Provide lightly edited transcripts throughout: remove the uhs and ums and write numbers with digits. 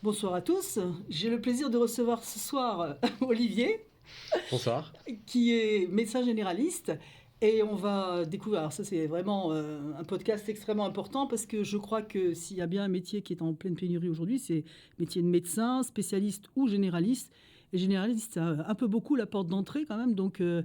Bonsoir à tous. J'ai le plaisir de recevoir ce soir Olivier, Bonsoir. qui est médecin généraliste. Et on va découvrir, alors ça c'est vraiment un podcast extrêmement important parce que je crois que s'il y a bien un métier qui est en pleine pénurie aujourd'hui, c'est le métier de médecin, spécialiste ou généraliste. Et généraliste, c'est un peu beaucoup la porte d'entrée quand même. Donc euh,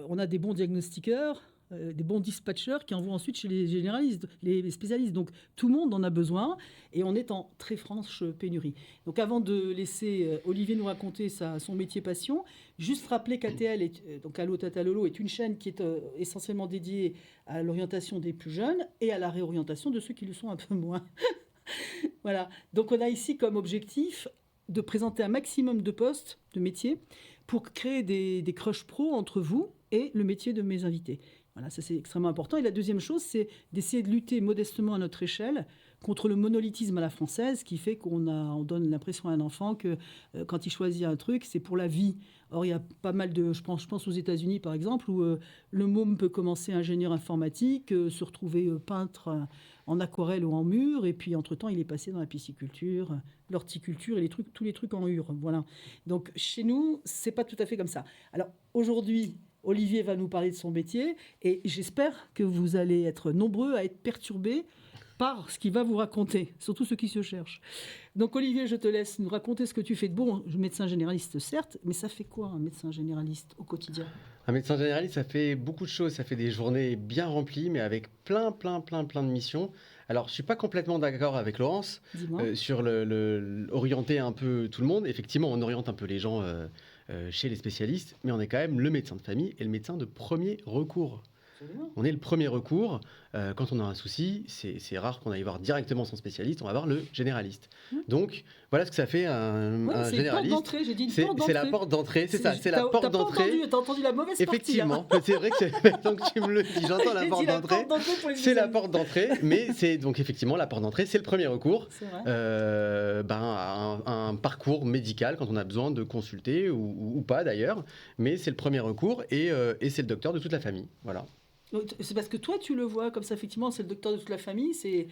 on a des bons diagnostiqueurs, des bons dispatchers qui envoient ensuite chez les généralistes, les spécialistes. Donc tout le monde en a besoin et on est en très franche pénurie. Donc avant de laisser Olivier nous raconter son métier passion, juste rappeler qu'ATL, donc Allo Tata Lolo, est une chaîne qui est essentiellement dédiée à l'orientation des plus jeunes et à la réorientation de ceux qui le sont un peu moins. Voilà. Donc on a ici comme objectif de présenter un maximum de postes, de métiers, pour créer des crushs pro entre vous et le métier de mes invités. Voilà, ça c'est extrêmement important. Et la deuxième chose, c'est d'essayer de lutter modestement à notre échelle contre le monolithisme à la française qui fait on donne l'impression à un enfant que quand il choisit un truc, c'est pour la vie. Or, il y a pas mal de... Je pense aux États-Unis, par exemple, où le môme peut commencer ingénieur informatique, se retrouver peintre en aquarelle ou en mur, et puis entre-temps, il est passé dans la pisciculture, l'horticulture et tous les trucs en ur. Voilà. Donc, chez nous, c'est pas tout à fait comme ça. Alors, aujourd'hui, Olivier va nous parler de son métier, et j'espère que vous allez être nombreux à être perturbés par ce qu'il va vous raconter, surtout ceux qui se cherchent. Donc Olivier, je te laisse nous raconter ce que tu fais de bon. Médecin généraliste, certes, mais ça fait quoi un médecin généraliste au quotidien? Un médecin généraliste, ça fait beaucoup de choses. Ça fait des journées bien remplies, mais avec plein de missions. Alors, je suis pas complètement d'accord avec Laurence Dis-moi. sur orienter un peu tout le monde. Effectivement, on oriente un peu les gens chez les spécialistes, mais on est quand même le médecin de famille et le médecin de premier recours. Absolument. On est le premier recours. Quand on a un souci, c'est rare qu'on aille voir directement son spécialiste, on va voir le généraliste. Donc, voilà ce que ça fait Ouais, un c'est une porte généraliste. d'entrée, j'ai dit une C'est porte c'est la d'entrée. porte d'entrée, c'est ça, c'est la T'as porte pas d'entrée. entendu, t'as entendu la mauvaise partie. Hein. Effectivement, c'est vrai que maintenant que tu me le dis, j'entends la J'ai porte dit la d'entrée. porte d'entrée pour les C'est la spécialistes. porte d'entrée, mais c'est donc effectivement la porte d'entrée, c'est le premier recours. C'est vrai. Un parcours médical quand on a besoin de consulter ou pas d'ailleurs, mais c'est le premier recours et c'est le docteur de toute la famille. Voilà. Donc, c'est parce que toi, tu le vois comme ça, effectivement, c'est le docteur de toute la famille. C'est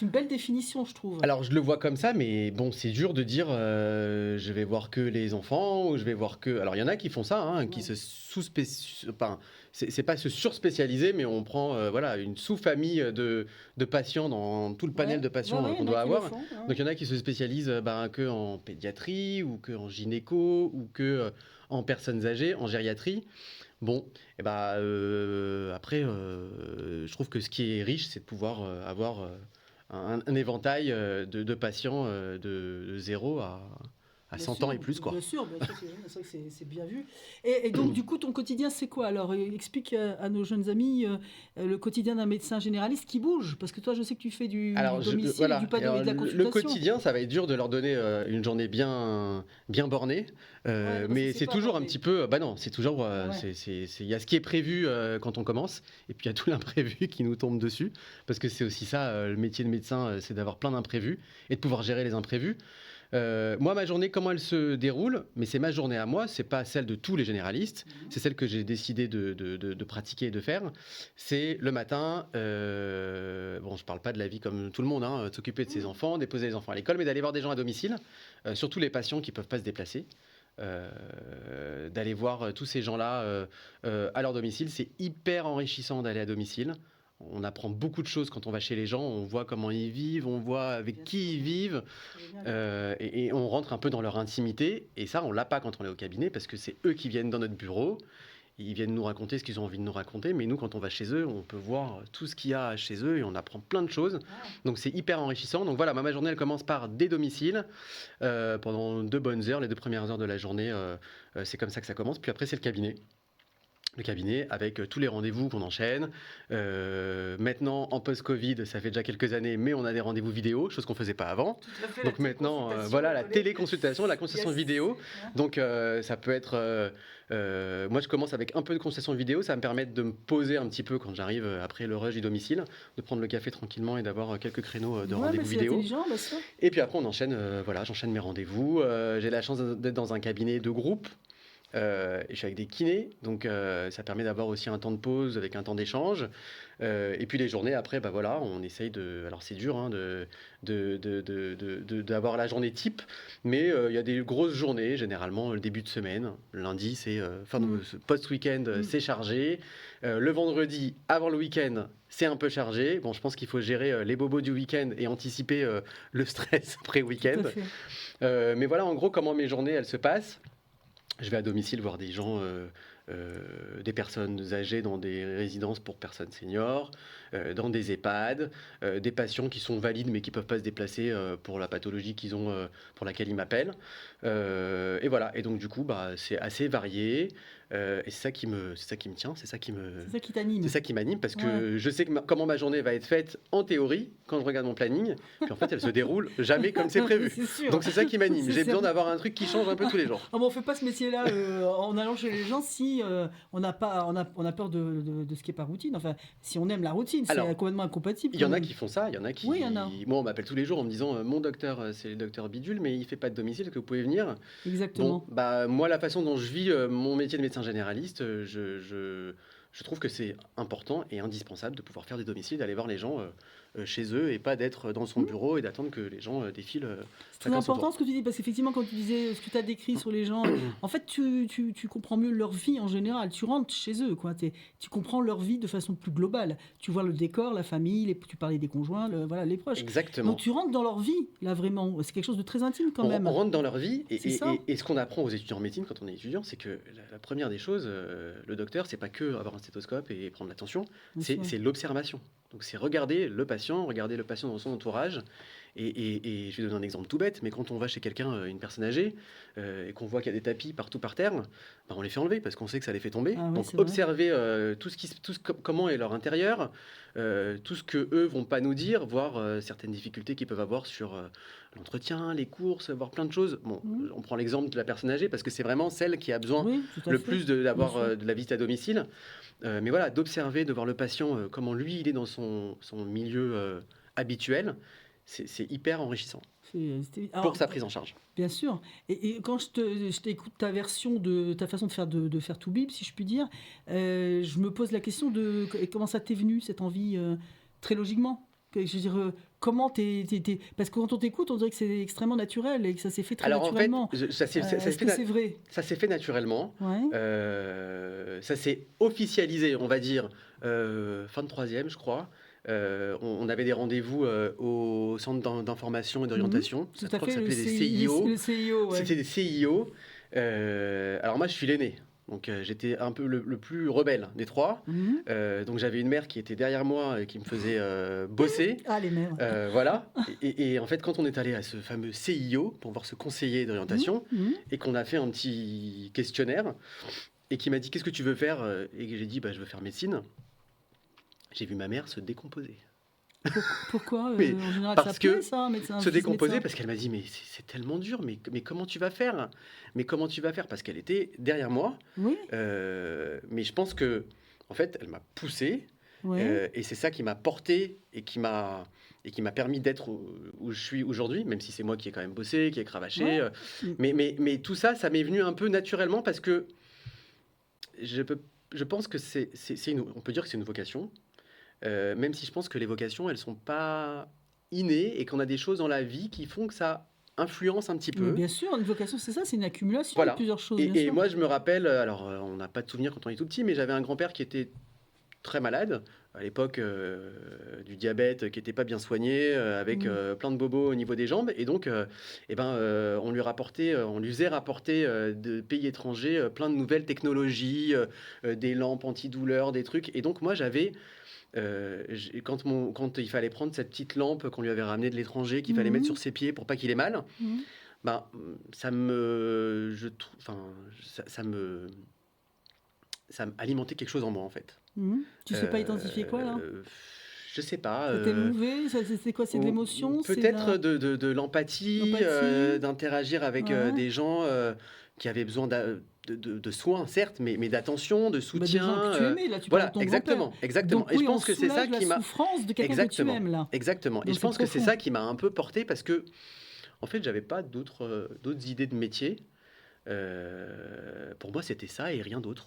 une belle définition, je trouve. Alors je le vois comme ça, mais bon, c'est dur de dire je vais voir que les enfants ou je vais voir que. Alors il y en a qui font ça, hein, qui Ouais. se enfin, c'est pas se surspécialiser, mais on prend voilà une sous-famille de patients dans tout le panel Ouais, de ouais, patients ouais, il y qu'on en a doit qui le avoir. font. Ouais. Donc il y en a qui se spécialisent que en pédiatrie ou que en gynéco ou que en personnes âgées, en gériatrie. Bon, et après, je trouve que ce qui est riche, c'est de pouvoir avoir un éventail de patients de 0 à Bien 100 ans sûr, et plus, quoi. bien sûr, c'est vrai que c'est bien vu. Et donc, du coup, ton quotidien, c'est quoi? Alors, explique à nos jeunes amis le quotidien d'un médecin généraliste qui bouge. Parce que toi, je sais que tu fais du Alors, domicile et du voilà. pas Alors, et de la le consultation. quotidien, ça va être dur de leur donner une journée bien bornée. Ouais, non, Mais c'est c'est pas toujours un borné. petit peu. Bah non, c'est toujours. Ah ouais. Il y a ce qui est prévu quand on commence, et puis il y a tout l'imprévu qui nous tombe dessus. Parce que c'est aussi ça, le métier de médecin, c'est d'avoir plein d'imprévus et de pouvoir gérer les imprévus. Moi, ma journée, comment elle se déroule? Mais c'est ma journée à moi, c'est pas celle de tous les généralistes. Mhm. C'est celle que j'ai décidé de pratiquer et de faire. C'est le matin, bon, je parle pas de la vie comme tout le monde, hein, s'occuper de ses Mhm. enfants, déposer les enfants à l'école, mais d'aller voir des gens à domicile, surtout les patients qui peuvent pas se déplacer. D'aller voir tous ces gens-là à leur domicile, c'est hyper enrichissant d'aller à domicile. On apprend beaucoup de choses quand on va chez les gens, on voit comment ils vivent, on voit avec Bien sûr, qui ils vivent, c'est génial. et on rentre un peu dans leur intimité. Et ça, on l'a pas quand on est au cabinet, parce que c'est eux qui viennent dans notre bureau, ils viennent nous raconter ce qu'ils ont envie de nous raconter. Mais nous, quand on va chez eux, on peut voir tout ce qu'il y a chez eux et on apprend plein de choses. Ah, Donc c'est hyper enrichissant. Donc voilà, ma journée, elle commence par des domiciles pendant 2 bonnes heures, les 2 premières heures de la journée. C'est comme ça que ça commence. Puis après, c'est le cabinet. Le cabinet avec tous les rendez-vous qu'on enchaîne. Maintenant, en post-Covid, ça fait déjà quelques années, mais on a des rendez-vous vidéo, chose qu'on faisait pas avant. tout à fait, la Donc maintenant, téléconsultation, voilà, on la connaît. téléconsultation, la consultation Yes. vidéo. Hein. Donc ça peut être... moi, je commence avec un peu de consultation vidéo. Ça va me permettre de me poser un petit peu quand j'arrive après le rush du domicile, de prendre le café tranquillement et d'avoir quelques créneaux de Ouais, mais rendez-vous c'est vidéo. intelligent, bah ça. Et puis après, on enchaîne, voilà, j'enchaîne mes rendez-vous. J'ai la chance d'être dans un cabinet de groupe. Et je suis avec des kinés, donc ça permet d'avoir aussi un temps de pause avec un temps d'échange. Et puis les journées après, bah voilà, on essaye de. Alors c'est dur hein, d'avoir la journée type, mais il y a des grosses journées, généralement le début de semaine. Lundi, c'est post-week-end, c'est chargé. Le vendredi, avant le week-end, c'est un peu chargé. Bon, je pense qu'il faut gérer les bobos du week-end et anticiper le stress après-week-end. Mais voilà, en gros, comment mes journées, elles se passent. Je vais à domicile voir des gens, des personnes âgées dans des résidences pour personnes seniors, dans des EHPAD, des patients qui sont valides mais qui ne peuvent pas se déplacer pour la pathologie qu'ils ont, pour laquelle ils m'appellent. Et voilà, et donc du coup, bah, c'est assez varié. Et c'est ça qui me tient, c'est ça qui t'anime. C'est ça qui m'anime parce que je sais comment ma journée va être faite en théorie quand je regarde mon planning, puis en fait elle se déroule jamais comme c'est prévu. Donc c'est ça qui m'anime. J'ai besoin d'avoir un truc qui change un peu tous les jours. On fait pas ce métier-là en allant chez les gens si on a peur de ce qui est pas routine. Enfin, si on aime la routine, c'est complètement incompatible. Il y en a qui font ça, il y en a qui. Moi, on m'appelle tous les jours en me disant mon docteur, c'est le docteur Bidule, mais il fait pas de domicile, est-ce que vous pouvez venir ? Exactement. Bon, bah moi, la façon dont je vis mon métier de médecin généraliste, je trouve que c'est important et indispensable de pouvoir faire des domiciles, d'aller voir les gens chez eux et pas d'être dans son bureau et d'attendre que les gens défilent. C'est très important ce que tu dis, parce qu'effectivement, quand tu disais ce que tu as décrit sur les gens, en fait, tu comprends mieux leur vie en général. Tu rentres chez eux, quoi. Tu comprends leur vie de façon plus globale. Tu vois le décor, la famille, tu parlais des conjoints, les proches. Exactement. Donc tu rentres dans leur vie, là, vraiment. C'est quelque chose de très intime quand même. On rentre dans leur vie et ce qu'on apprend aux étudiants en médecine quand on est étudiant, c'est que la première des choses, le docteur, c'est pas que avoir un stéthoscope et prendre l'attention, c'est l'observation. Donc c'est regarder le patient dans son entourage. Et je vais donner un exemple tout bête, mais quand on va chez quelqu'un, une personne âgée, et qu'on voit qu'il y a des tapis partout par terre, bah on les fait enlever parce qu'on sait que ça les fait tomber. Donc observer comment est leur intérieur, tout ce que eux vont pas nous dire, voir certaines difficultés qu'ils peuvent avoir sur l'entretien, les courses, voir plein de choses. Bon, on prend l'exemple de la personne âgée parce que c'est vraiment celle qui a besoin le plus d'avoir de la visite à domicile. Mais voilà, d'observer, de voir le patient, comment lui il est dans son milieu habituel. C'est hyper enrichissant pour sa prise en charge. Bien sûr. Et quand je t'écoute ta version de ta façon de faire Toubib, si je puis dire, je me pose la question de comment ça t'est venu, cette envie, très logiquement. Je veux dire, comment parce que quand on t'écoute, on dirait que c'est extrêmement naturel et que ça s'est fait très naturellement. En fait, c'est vrai. Ça s'est fait naturellement. Ouais. Ça s'est officialisé, on va dire, fin de troisième, je crois. On avait des rendez-vous au centre d'information et d'orientation. Tout à fait, ça s'appelait des CIO. Le CIO, ouais. C'était des CIO. Alors moi, je suis l'aîné. Donc j'étais un peu le plus rebelle des trois. Donc j'avais une mère qui était derrière moi et qui me faisait bosser. Ah, les mères. Voilà. Et en fait, quand on est allé à ce fameux CIO pour voir ce conseiller d'orientation et qu'on a fait un petit questionnaire et qui m'a dit « Qu'est-ce que tu veux faire ?» Et j'ai dit « Je veux faire médecine ». J'ai vu ma mère se décomposer. Pourquoi en général, parce que ça, médecin, se décomposer parce qu'elle m'a dit mais c'est tellement dur, mais comment tu vas faire ? Parce qu'elle était derrière moi. Oui. Mais je pense que en fait, elle m'a poussé et c'est ça qui m'a porté et qui m'a permis d'être où je suis aujourd'hui, même si c'est moi qui ai quand même bossé, qui ai cravaché. Mais tout ça m'est venu un peu naturellement parce que je pense que on peut dire que c'est une vocation. Même si je pense que les vocations, elles sont pas innées et qu'on a des choses dans la vie qui font que ça influence un petit peu. Mais bien sûr, une vocation, c'est ça, c'est une accumulation de plusieurs choses. Et moi, je me rappelle, alors on n'a pas de souvenir quand on est tout petit, mais j'avais un grand-père qui était très malade, à l'époque du diabète, qui n'était pas bien soigné, avec plein de bobos au niveau des jambes. Et donc, on lui faisait rapporter de pays étrangers plein de nouvelles technologies, des lampes antidouleurs, des trucs. Et donc, moi, j'avais... quand il fallait prendre cette petite lampe qu'on lui avait ramenée de l'étranger, qu'il fallait mettre sur ses pieds pour pas qu'il ait mal, ça alimentait quelque chose en moi en fait. Tu sais pas identifier quoi là ? Je sais pas. C'était élevé, c'est quoi ? C'est de l'émotion ? Peut-être de l'empathie, d'interagir avec des gens qui avaient besoin de soins, certes, mais d'attention, de soutien. Des gens que tu aimais, là, tu parles de ton exactement. Donc, et je pense que c'est ça qui m'a... la souffrance de quelqu'un que tu aimes, là. Exactement. Donc, et je pense que c'est ça qui m'a un peu porté parce que, en fait, j'avais pas d'autres idées de métier. Pour moi, c'était ça et rien d'autre.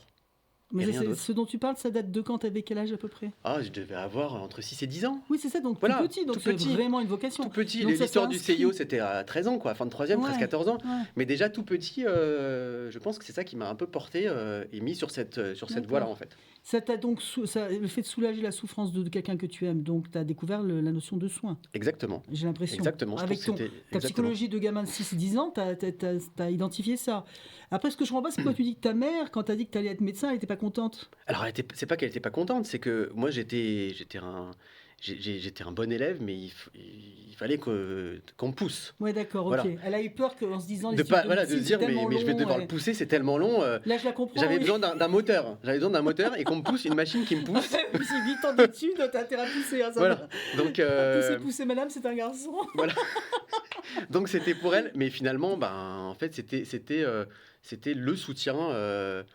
Mais Et rien d'autre. ce dont tu parles, ça date de quand? T'avais quel âge à peu près? Ah, je devais avoir entre 6 et 10 ans. Oui, c'est ça, donc Voilà, tout petit, donc tout c'est petit. vraiment une vocation. Tout petit. Donc ça L'histoire du s'inscrit. CIO, c'était à 13 ans, quoi, fin de 3e, Ouais, 13-14 ans. ouais, Mais déjà tout petit, je pense que c'est ça qui m'a un peu porté et mis sur cette voie-là, d'accord. en fait. Ça t'a donc le fait de soulager la souffrance de quelqu'un que tu aimes, donc tu as découvert la notion de soin, J'ai j'ai l'impression. exactement. Je pense Avec que c'était ta exactement. psychologie de gamin de 6-10 ans, tu as identifié ça. Après, ce que je comprends pas, c'est pourquoi tu dis que ta mère, quand tu as dit que tu allais être médecin, elle n'était pas contente. Alors, c'est pas qu'elle était pas contente, c'est que moi, j'étais un bon élève, mais il fallait qu'on me pousse. Ouais, d'accord, ok. Voilà. Elle a eu peur qu'en se disant les De études pas, de voilà, de se médecine, dire, c'est tellement mais je vais long, devoir le pousser, c'est tellement long. Là, je la comprends. J'avais oui. besoin d'un moteur. J'avais besoin d'un moteur et qu'on me pousse, une machine qui me pousse. C'est 8 ans d'études, t'as intérêt à pousser. Hein, ça Voilà. va. Donc, Pousser, madame, c'est un garçon. voilà. Donc c'était pour elle, mais finalement, en fait, c'était le soutien,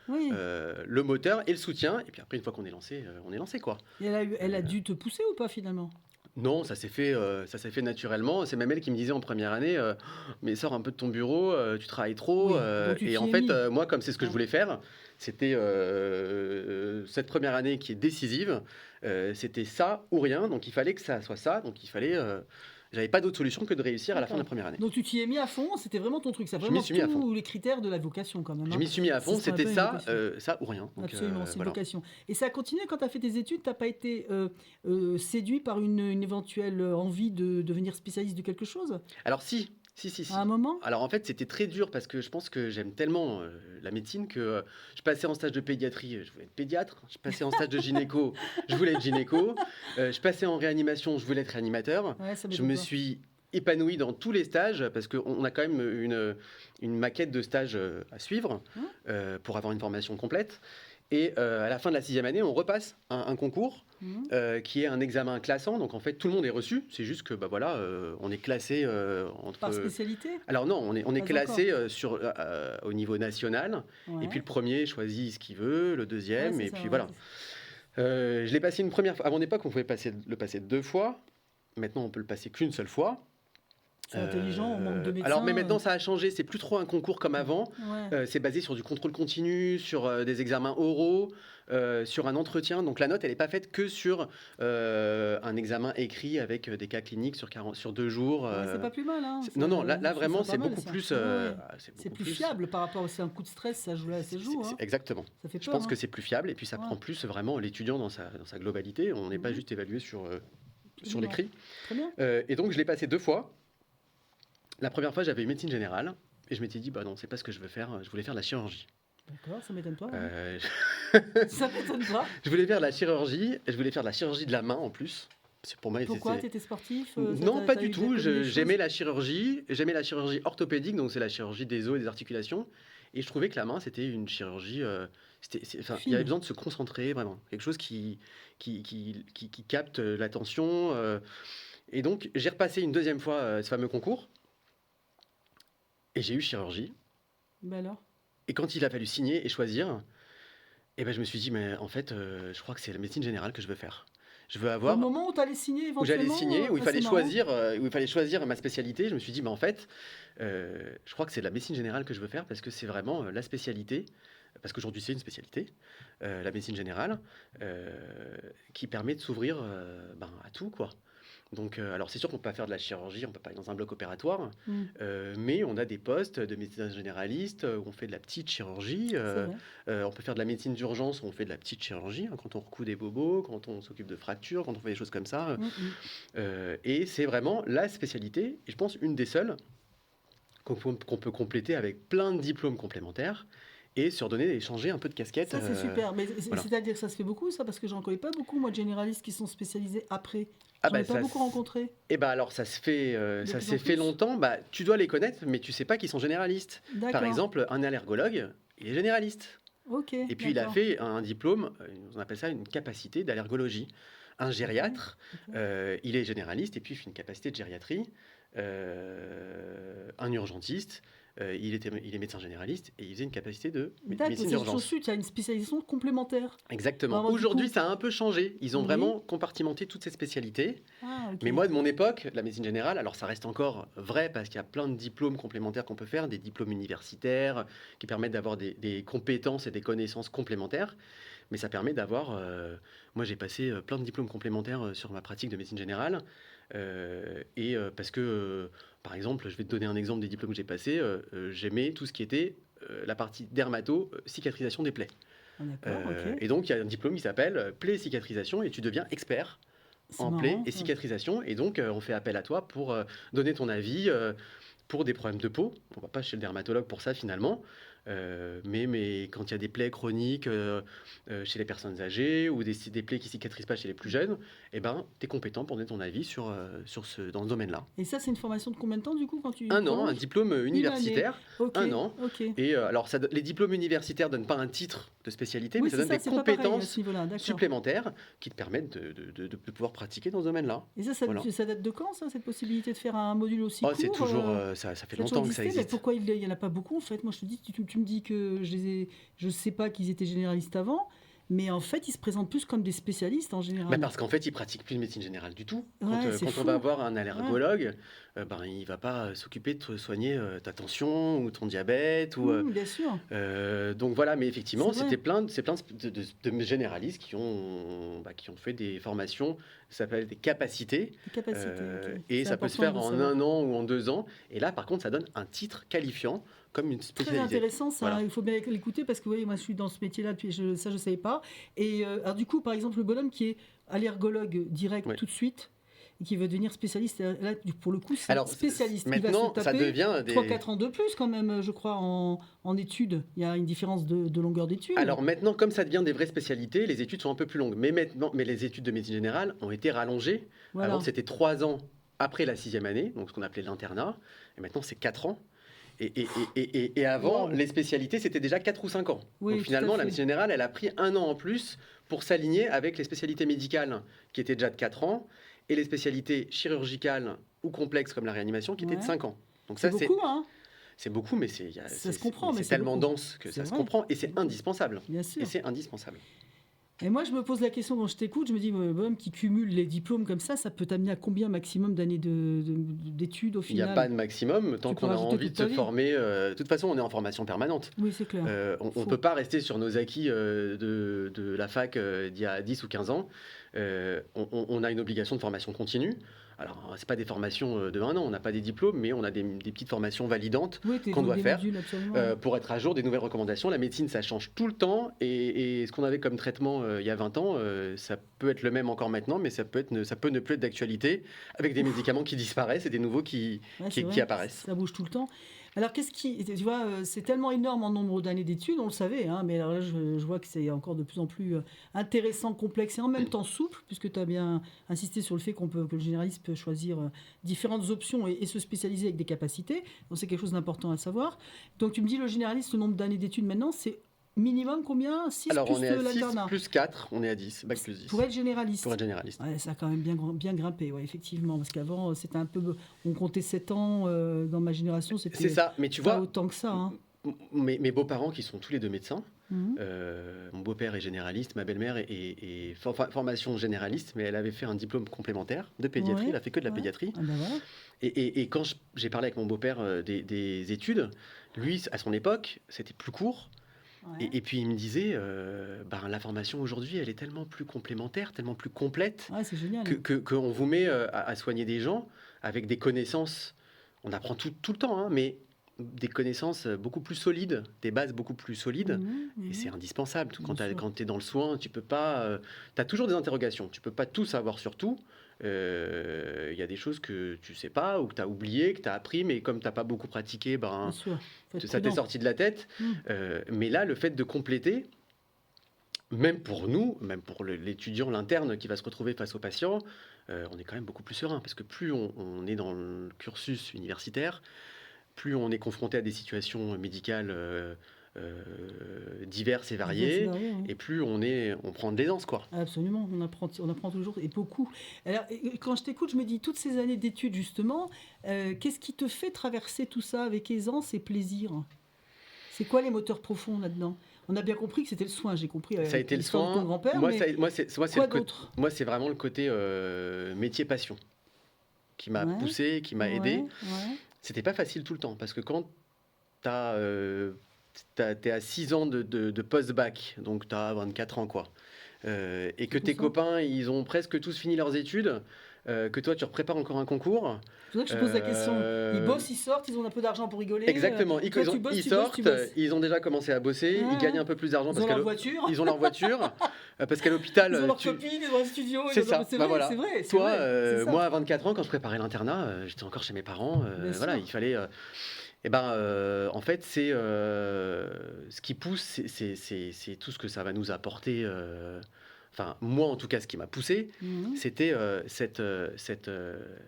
Oui. le moteur et le soutien. Et puis après, une fois qu'on est lancé, quoi. Et elle a dû te pousser ou pas finalement? Non, ça s'est fait naturellement. C'est même elle qui me disait en première année, mais sors un peu de ton bureau, tu travailles trop. Oui, donc tu Et t'y en es fait, mis. moi, comme c'est ce que je Ouais. voulais faire, c'était cette première année qui est décisive. C'était ça ou rien, donc il fallait que ça soit ça. Donc j'avais pas d'autre solution que de réussir à la fin de la D'accord. première année. Donc tu t'y es mis à fond, c'était vraiment ton truc, ça Je m'y vraiment suis mis à fond. tous les critères de la vocation quand même. Je Hein. m'y suis mis à C'est fond, ce qu'on c'était appelle une vocation. ça ou rien. Donc, Absolument, c'est une voilà. vocation. Et ça a continué quand tu as fait tes études, t'as pas été séduit par une éventuelle envie de devenir spécialiste de quelque chose Alors si. à un moment? Alors en fait, c'était très dur parce que je pense que j'aime tellement la médecine que je passais en stage de pédiatrie, je voulais être pédiatre. Je passais en stage de gynéco, je voulais être gynéco. Je passais en réanimation, je voulais être réanimateur. Ouais, ça Je m'étonne me pas. suis épanoui dans tous les stages parce qu'on a quand même une maquette de stage à suivre Hein pour avoir une formation complète. Et à la fin de la 6e année, on repasse un concours Mhm. qui est un examen classant. Donc en fait, tout le monde est reçu. C'est juste que on est classé entre. Par spécialité? Alors non, on est Pas classé au niveau national. Ouais. Et puis le premier choisit ce qu'il veut, le Ouais, deuxième, c'est et ça, puis ouais. voilà. Je l'ai passé une première fois. À mon époque, on pouvait le passer 2 fois. Maintenant, on peut le passer qu'une seule fois. C'est intelligent, on manque de médecins. Alors, mais maintenant, ça a changé. C'est plus trop un concours comme avant. Ouais. C'est basé sur du contrôle continu, sur des examens oraux, sur un entretien. Donc, la note, elle n'est pas faite que sur un examen écrit avec des cas cliniques sur 2 jours. Ouais, c'est pas plus mal. Hein. Non, là Ça, vraiment, c'est c'est pas mal, beaucoup ça. plus. Ouais, ouais. C'est C'est beaucoup plus fiable par rapport à un coup de stress, ça joue. Hein. Exactement. Ça fait Je peur. pense que c'est plus fiable et puis ça Ouais. prend plus vraiment l'étudiant dans sa globalité. On n'est pas juste évalué sur Absolument. l'écrit. Très bien. Et donc, je l'ai passé 2 fois. La première fois, j'avais eu médecine générale et je m'étais dit, bah non, c'est pas ce que je veux faire. Je voulais faire de la chirurgie. D'accord, ça m'étonne pas. Hein. Euh, Ça m'étonne pas. je voulais faire de la chirurgie. Je voulais faire de la chirurgie de la main en plus. Pour moi, Pourquoi? T'étais sportif? Non, pas du eu tout. comme des J'aimais choses la chirurgie. J'aimais la chirurgie orthopédique, donc c'est la chirurgie des os et des articulations. Et je trouvais que la main, c'était une chirurgie. Il y avait Fine. besoin de se concentrer vraiment. Quelque chose qui capte l'attention. Et donc, j'ai repassé une deuxième fois ce fameux concours. Et j'ai eu chirurgie. Ben alors? Et quand il a fallu signer et choisir, eh ben, je me suis dit, mais en fait, je crois que c'est la médecine générale que je veux faire. Je veux Au avoir. moment où tu allais signer Où j'allais éventuellement, signer, où il ah, fallait c'est marrant. choisir, ma spécialité, je me suis dit, mais en fait, je crois que c'est la médecine générale que je veux faire parce que c'est vraiment la spécialité, parce qu'aujourd'hui c'est une spécialité, la médecine générale, qui permet de s'ouvrir à tout, quoi. Donc, alors c'est sûr qu'on peut pas faire de la chirurgie, on peut pas aller dans un bloc opératoire, mais on a des postes de médecins généralistes où on fait de la petite chirurgie. C'est vrai. On peut faire de la médecine d'urgence où on fait de la petite chirurgie, hein, quand on recoud des bobos, quand on s'occupe de fractures, quand on fait des choses comme ça. Et c'est vraiment la spécialité, et je pense une des seules, qu'on peut compléter avec plein de diplômes complémentaires et se redonner et changer un peu de casquette. Ça, c'est super. Mais voilà. c'est-à-dire que ça se fait beaucoup, ça, parce que j'en connais pas beaucoup, moi, de généralistes qui sont spécialisés après. Ah J'en ai bah, pas beaucoup rencontré. Et bah alors ça se fait, ça plus s'est en fait plus. longtemps. Bah, tu dois les connaître, mais tu sais pas qu'ils sont généralistes. Par D'accord. exemple, un allergologue, il est généraliste. Ok. Et puis il a d'accord. fait un diplôme, on appelle ça une capacité d'allergologie. Un gériatre, il est généraliste et puis il fait une capacité de gériatrie. Un urgentiste, il est médecin généraliste et il faisait une capacité de D'accord, médecine c'est chose d'urgence. tu as une spécialisation complémentaire. Exactement. Alors, du Aujourd'hui, coup, ça a un peu changé. Ils ont oui. vraiment compartimenté toutes ces spécialités. Ah, ok. Mais moi, de mon époque, la médecine générale, alors ça reste encore vrai parce qu'il y a plein de diplômes complémentaires qu'on peut faire, des diplômes universitaires qui permettent d'avoir des compétences et des connaissances complémentaires. Mais ça permet d'avoir... moi, j'ai passé plein de diplômes complémentaires sur ma pratique de médecine générale. Parce que, par exemple, je vais te donner un exemple des diplômes que j'ai passés. J'aimais tout ce qui était la partie dermato, cicatrisation des plaies. Ah, d'accord, ok. Et donc, il y a un diplôme qui s'appelle plaie et cicatrisation et tu deviens expert C'est en plaie marrant, et ça. cicatrisation. Et donc, on fait appel à toi pour donner ton avis pour des problèmes de peau. On va pas chez le dermatologue pour ça finalement. Mais quand il y a des plaies chroniques chez les personnes âgées ou des plaies qui cicatrisent pas chez les plus jeunes, eh ben, tu es compétent pour donner ton avis dans ce domaine-là. Et ça, c'est une formation de combien de temps, du coup, quand tu Un an, un prolonges? diplôme Une année. universitaire, Ok, un an. ok. Et alors, les diplômes universitaires donnent pas un titre de spécialité, Oui, mais ça c'est donne ça, des c'est pas pareil à compétences ce niveau-là, d'accord. supplémentaires qui te permettent de pouvoir pratiquer dans ce domaine-là. Et ça, Voilà. ça date de quand, ça, cette possibilité de faire un module aussi Oh, court c'est toujours, ça fait ça a toujours longtemps que ça existé, mais existe. pourquoi il y en a pas beaucoup, en fait? Moi, je te dis, tu me dis que je sais pas qu'ils étaient généralistes avant, mais en fait, ils se présentent plus comme des spécialistes en Bah général. parce qu'en fait, ils pratiquent plus de médecine générale du tout. Ouais, c'est Quand on fou. va voir un Ouais. allergologue, ben, il va pas s'occuper de te soigner ta tension ou ton diabète. Bien sûr, Donc voilà, mais effectivement, c'est vrai. c'est plein de généralistes qui ont fait des formations, ça s'appelle des capacités, Les capacités, ok. et C'est ça peut se important faire de en savoir. 1 an ou en 2 ans. Et là, par contre, ça donne un titre qualifiant comme une Très spécialité. intéressant ça, Voilà. il faut bien l'écouter parce que oui, moi je suis dans ce métier-là depuis ça je savais pas. Et alors du coup, par exemple, le bonhomme qui est allergologue direct Ouais. tout de suite et qui veut devenir spécialiste, là pour le coup c'est Alors, spécialiste. Il va se maintenant, ça taper devient 3-4 ans de plus quand même, je crois, en études. Il y a une différence de longueur d'études. Alors maintenant, comme ça devient des vraies spécialités, les études sont un peu plus longues. Mais les études de médecine générale ont été rallongées. Voilà. Avant, c'était 3 ans après la 6e année, donc ce qu'on appelait l'internat. Et maintenant, c'est 4 ans. Et avant, Wow. les spécialités, c'était déjà 4 ou 5 ans. Oui, Donc tout à finalement, la fait. médecine générale, elle a pris 1 an en plus pour s'aligner avec les spécialités médicales qui étaient déjà de 4 ans et les spécialités chirurgicales ou complexes comme la réanimation qui étaient de Ouais. 5 ans. Donc C'est ça, beaucoup, hein. c'est beaucoup, mais Ça se comprend, mais c'est c'est tellement beaucoup. dense que C'est ça se vrai. comprend et C'est c'est beaucoup. indispensable. Bien Et sûr. c'est indispensable. Et moi, je me pose la question quand je t'écoute, je me dis, le bonhomme qui cumule les diplômes comme ça peut t'amener à combien maximum d'années d'études au Il n'y a final? pas de maximum tant Tu peux qu'on a rajouter envie toute de ta se vie. former. De toute façon, on est en formation permanente. Oui, c'est clair. On ne Faut. peut pas rester sur nos acquis de la fac d'il y a 10 ou 15 ans. On a une obligation de formation continue. Alors, ce n'est pas des formations de 1 an, on n'a pas des diplômes, mais on a des petites formations validantes Oui, qu'on doit des faire modules, absolument. pour être à jour des nouvelles recommandations. La médecine, ça change tout le temps. Et ce qu'on avait comme traitement il y a 20 ans, ça peut être le même encore maintenant, mais ça peut ne plus être d'actualité avec des médicaments qui disparaissent et des nouveaux Ouais, c'est qui vrai, apparaissent. ça bouge tout le temps. Alors, tu vois, c'est tellement énorme en nombre d'années d'études, on le savait, hein, mais alors là, je vois que c'est encore de plus en plus intéressant, complexe et en même temps souple, puisque tu as bien insisté sur le fait que le généraliste peut choisir différentes options et se spécialiser avec des capacités. Donc, c'est quelque chose d'important à savoir. Donc, tu me dis, le généraliste, le nombre d'années d'études maintenant, c'est minimum combien? 6 Alors, plus on est à 6 l'alternat. plus 4, on est à 10, bac plus 10. Pour être généraliste. Pour être généraliste. Ouais, ça a quand même bien grimpé, ouais, effectivement. Parce qu'avant, c'était un peu. On comptait 7 ans dans ma génération, C'est c'était ça, mais tu pas vois, autant que ça. Hein. mes beaux-parents qui sont tous les deux médecins, Mhm. mon beau-père est généraliste, ma belle-mère est formation généraliste, mais elle avait fait un diplôme complémentaire de pédiatrie, Ouais, elle a fait que de la ouais. pédiatrie. Ah ben voilà. Et quand j'ai parlé avec mon beau-père des études, lui, à son époque, c'était plus court. Ouais. Et puis il me disait, la formation aujourd'hui, elle est tellement plus complémentaire, tellement plus complète, Ouais, c'est génial. qu'on vous met à soigner des gens avec des connaissances. On apprend tout le temps, hein, mais des connaissances beaucoup plus solides, des bases beaucoup plus solides. Mhm, Et c'est mhm. indispensable. Bien sûr. Quand tu es dans le soin, tu peux pas. Tu as toujours des interrogations. Tu peux pas tout savoir sur tout. Il y a des choses que tu sais pas ou que tu as oublié, que tu as appris, mais comme tu n'as pas beaucoup pratiqué, Bien sûr. Faut être ça t'est prudent. sorti de la tête. Mhm. Mais là, le fait de compléter, même pour nous, même pour l'étudiant, l'interne qui va se retrouver face au patient, on est quand même beaucoup plus serein. Parce que plus on est dans le cursus universitaire, plus on est confronté à des situations médicales diverses et Divers variées, oui. et plus on prend de l'aisance, quoi. Absolument, on apprend toujours et beaucoup. Alors, quand je t'écoute, je me dis, toutes ces années d'études, justement, qu'est-ce qui te fait traverser tout ça avec aisance et plaisir? C'est quoi les moteurs profonds là-dedans? On a bien compris que c'était le soin, j'ai compris Ça a avec été le l'histoire de ton soin. grand-père, Moi, mais quoi d'autre? moi, c'est vraiment le côté métier passion qui m'a Ouais, poussé, qui m'a aidé. ouais. C'était pas facile tout le temps parce que quand t'es à 6 ans de post-bac, donc tu as 24 ans, quoi, et que C'est pour tes ça. copains, ils ont presque tous fini leurs études, que toi, tu prépares encore un concours. C'est pour ça que je te pose la question. Ils euh, bossent, ils sortent, ils ont un peu d'argent pour rigoler. Exactement, Toi, tu bosses, ils tu bosses, tu sortent, bosses. ils ont déjà commencé à bosser, ils gagnent Ouais. un peu plus d'argent Ils parce ont leur voiture, ils ont leur voiture, parce qu'à l'hôpital, ils ont leur copine, ils ont un studio. c'est ça, C'est bah vrai, voilà. c'est vrai, c'est Toi, vrai, c'est ça. moi à 24 ans, quand je préparais l'internat, j'étais encore chez mes parents, Bien voilà, sûr. il fallait... et ben, en fait, c'est ce qui pousse, c'est tout ce que ça va nous apporter. Enfin, moi, en tout cas, ce qui m'a poussé, Mhm. c'était cette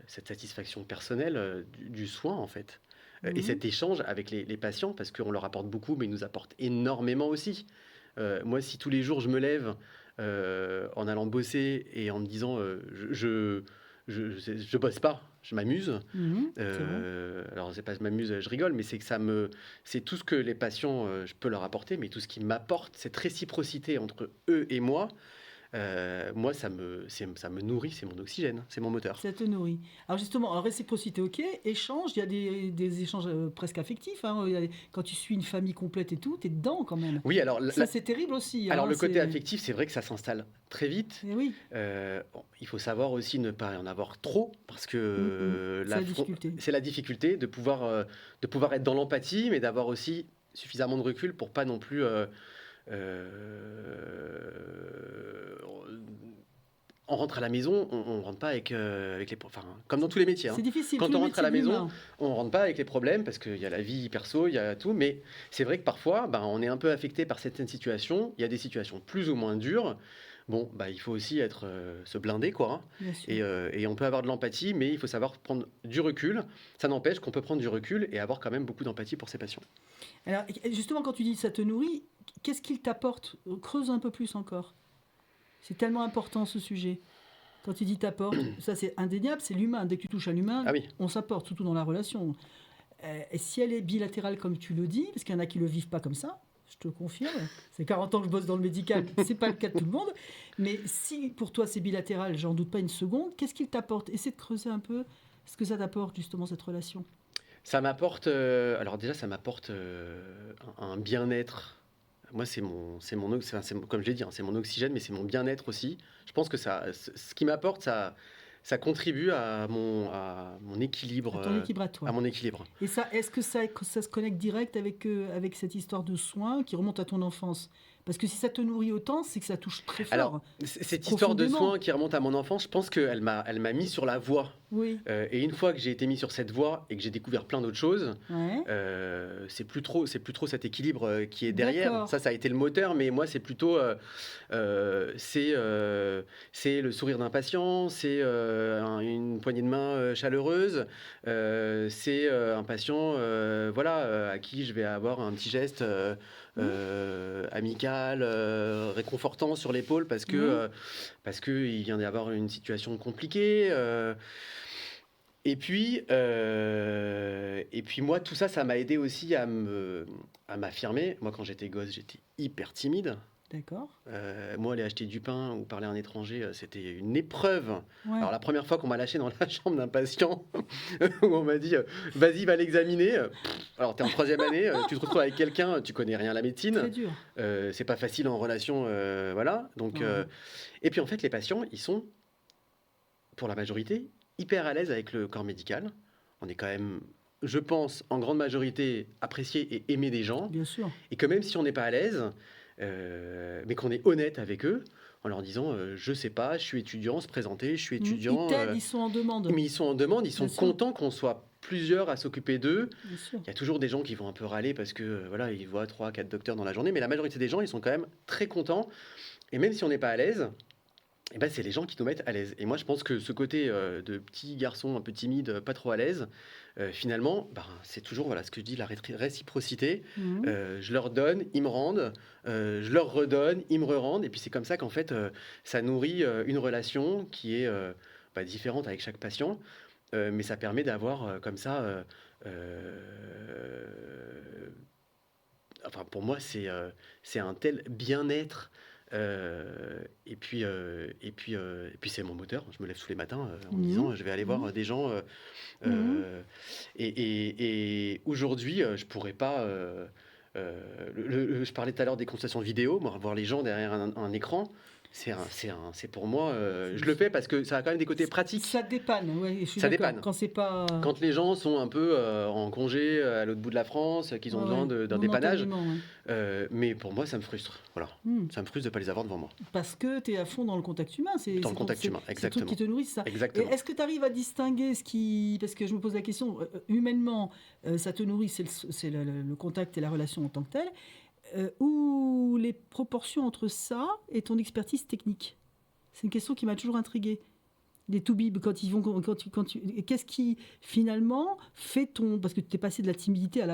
satisfaction personnelle du soin, en fait. Et Mhm. cet échange avec les patients, parce qu'on leur apporte beaucoup, mais ils nous apportent énormément aussi. Moi, si tous les jours je me lève en allant bosser et en me disant je bosse pas, je m'amuse. Mhm. C'est vrai. Alors c'est pas je m'amuse, je rigole, mais c'est que c'est tout ce que les patients, je peux leur apporter, mais tout ce qui m'apporte cette réciprocité entre eux et moi. Moi, ça me nourrit, c'est mon oxygène, c'est mon moteur. Ça te nourrit. Alors justement, en réciprocité, ok, échange, il y a des échanges presque affectifs. Hein. Quand tu suis une famille complète et tout, t'es dedans quand même. Oui, alors, Ça, c'est terrible aussi. alors Hein, le côté affectif, c'est vrai que ça s'installe très vite. Eh oui. Bon, il faut savoir aussi ne pas en avoir trop, parce que Mhm. C'est la difficulté. c'est la difficulté de pouvoir être dans l'empathie, mais d'avoir aussi suffisamment de recul pour pas non plus on rentre à la maison, on rentre pas avec les... Enfin, comme dans tous les métiers. Hein. C'est difficile. Tout Quand le on rentre à métier la de maison, l'humain. on rentre pas avec les problèmes parce qu'il y a la vie perso, il y a tout. Mais c'est vrai que parfois, ben, on est un peu affecté par certaines situations. Il y a des situations plus ou moins dures. Bon, bah, il faut aussi se blinder, quoi. Hein. Bien sûr. Et on peut avoir de l'empathie, mais il faut savoir prendre du recul. Ça n'empêche qu'on peut prendre du recul et avoir quand même beaucoup d'empathie pour ses patients. Alors, justement, quand tu dis ça te nourrit, qu'est-ce qu'il t'apporte? Creuse un peu plus encore. C'est tellement important ce sujet. Quand tu dis t'apporte, ça c'est indéniable, c'est l'humain. Dès que tu touches à l'humain, Ah oui. on s'apporte, surtout dans la relation. Et si elle est bilatérale comme tu le dis, parce qu'il y en a qui ne le vivent pas comme ça, je te confirme, c'est 40 ans que je bosse dans le médical, c'est pas le cas de tout le monde, mais si pour toi c'est bilatéral, j'en doute pas une seconde, qu'est-ce qu'il t'apporte? Essaie de creuser un peu ce que ça t'apporte justement cette relation. Ça m'apporte, alors déjà, ça m'apporte un bien-être. Moi, comme je l'ai dit, hein, c'est mon oxygène, mais c'est mon bien-être aussi. Je pense que ce qui m'apporte, ça contribue à mon équilibre, À ton équilibre à toi. à mon équilibre. Et ça, est-ce que ça se connecte direct avec cette histoire de soins qui remonte à ton enfance? Parce que si ça te nourrit autant, c'est que ça touche très fort. Alors, cette histoire de Profondément. soins qui remonte à mon enfance, je pense qu'elle m'a mis sur la voie. Oui. Et une fois que j'ai été mis sur cette voie et que j'ai découvert plein d'autres choses, Ouais. c'est plus trop cet équilibre qui est derrière. D'accord. Ça a été le moteur, mais moi, c'est plutôt c'est le sourire d'un patient, c'est une poignée de main chaleureuse, c'est un patient voilà, à qui je vais avoir un petit geste amical, réconfortant sur l'épaule parce que il vient d'y avoir une situation compliquée. Et puis moi, tout ça, ça m'a aidé aussi à m'affirmer. Moi, quand j'étais gosse, j'étais hyper timide. D'accord. Moi, aller acheter du pain ou parler à un étranger, c'était une épreuve. Ouais. Alors, la première fois qu'on m'a lâché dans la chambre d'un patient, où on m'a dit vas-y, va l'examiner. Alors, tu es en 3e année, tu te retrouves avec quelqu'un, tu connais rien à la médecine. Très dur. C'est pas facile en relation. Voilà. Donc, et puis, en fait, les patients, ils sont, pour la majorité, hyper à l'aise avec le corps médical. On est quand même, je pense, en grande majorité apprécié et aimé des gens. Bien sûr. Et que même si on n'est pas à l'aise, mais qu'on est honnête avec eux, en leur disant je sais pas, je suis étudiant, se présenter, je suis étudiant. Ils t'aident, ils sont en demande. Mais ils sont en demande, ils sont Bien sûr. contents qu'on soit plusieurs à s'occuper d'eux. Bien sûr. Il y a toujours des gens qui vont un peu râler parce que voilà, ils voient 3-4 docteurs dans la journée, mais la majorité des gens, ils sont quand même très contents. Et même si on n'est pas à l'aise, Et ben, c'est les gens qui nous mettent à l'aise. Et moi, je pense que ce côté de petit garçon un peu timide, pas trop à l'aise, finalement, ben, c'est toujours voilà, ce que je dis, la réciprocité. Mhm. Je leur donne, ils me rendent, je leur redonne, ils me re-rendent. Et puis c'est comme ça qu'en fait, ça nourrit une relation qui est différente avec chaque patient, mais ça permet d'avoir comme ça... enfin, pour moi, c'est un tel bien-être. Et puis c'est mon moteur. Je me lève tous les matins en me Mhm. disant je vais aller voir Mhm. des gens. Mhm. Et aujourd'hui, je pourrais pas. Je parlais tout à l'heure des consultations vidéo, moi, voir les gens derrière un écran. C'est pour moi, je le fais parce que ça a quand même des côtés pratiques. Ça dépanne, ouais, je suis Ça d'accord. dépanne. Quand c'est pas... Quand les gens sont un peu en congé à l'autre bout de la France, qu'ils ont Ouais, besoin ouais, d'un dépannage, momentanément, ouais. mais pour moi, ça me frustre. Voilà. Hmm. Ça me frustre de ne pas les avoir devant moi. Parce que tu es à fond dans le contact humain, Dans le contact humain, c'est le truc exactement. qui te nourrit, c'est ça. Et Exactement. est-ce que tu arrives à distinguer ce qui... Parce que je me pose la question, humainement, ça te nourrit, c'est le contact et la relation en tant que telle, ou les proportions entre ça et ton expertise technique? C'est une question qui m'a toujours intriguée. Les toubibs, quand ils vont, qu'est-ce qui finalement fait ton, parce que tu es passé de la timidité à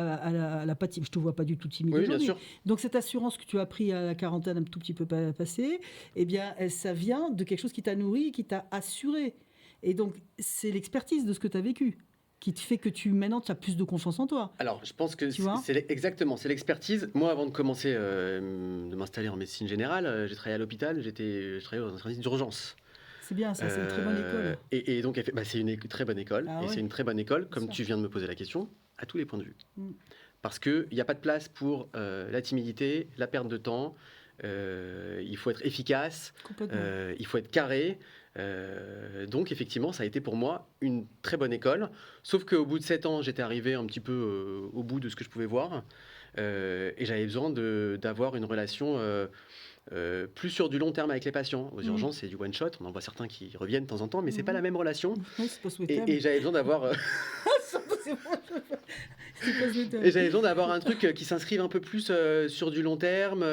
la pas timide. Je te vois pas du tout timide Oui, bien aujourd'hui. sûr. Donc cette assurance que tu as pris à la quarantaine un tout petit peu passée, eh bien, ça vient de quelque chose qui t'a nourri, qui t'a assuré. Et donc c'est l'expertise de ce que tu as vécu qui te fait que maintenant tu as plus de confiance en toi. Alors, je pense que Tu vois? exactement, c'est l'expertise. Moi, avant de commencer, de m'installer en médecine générale, j'ai travaillé à l'hôpital, je travaillais dans un service d'urgence. C'est bien ça, c'est une très bonne école. Et donc, c'est une très bonne école. Ah Et c'est ouais, une très bonne école, bien comme sûr. tu viens de me poser la question, à tous les points de vue. Mm. Parce qu'il n'y a pas de place pour la timidité, la perte de temps. Il faut être efficace, Complètement. il faut être carré. Donc effectivement, ça a été pour moi une très bonne école. Sauf qu'au bout de 7 ans, j'étais arrivé un petit peu au bout de ce que je pouvais voir. Et j'avais besoin d'avoir une relation plus sur du long terme avec les patients. Aux Mm. urgences, c'est du one shot. On en voit certains qui reviennent de temps en temps, mais c'est pas la Mhm. même relation. Ouais, c'est pas souhaitable. Et j'avais besoin d'avoir C'est pas souhaitable. et j'avais besoin d'avoir un truc qui s'inscrive un peu plus sur du long terme,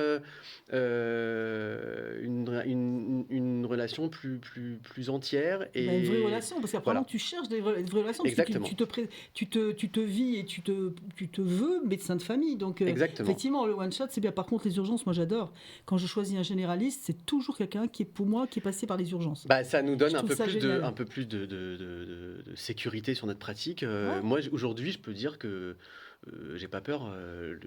une relation plus entière. Ben, une vraie Et relation, parce qu'apparemment voilà, tu cherches des vraies relations, parce que exactement. tu te vis et tu te veux médecin de famille. Donc Exactement. effectivement, le one shot, c'est bien. Par contre, les urgences, moi j'adore. Quand je choisis un généraliste, c'est toujours quelqu'un qui est pour moi qui est passé par les urgences. Bah, ça nous donne Je trouve ça génial. un peu plus de sécurité sur notre pratique. Ouais. Moi, aujourd'hui, je peux dire que j'ai pas peur.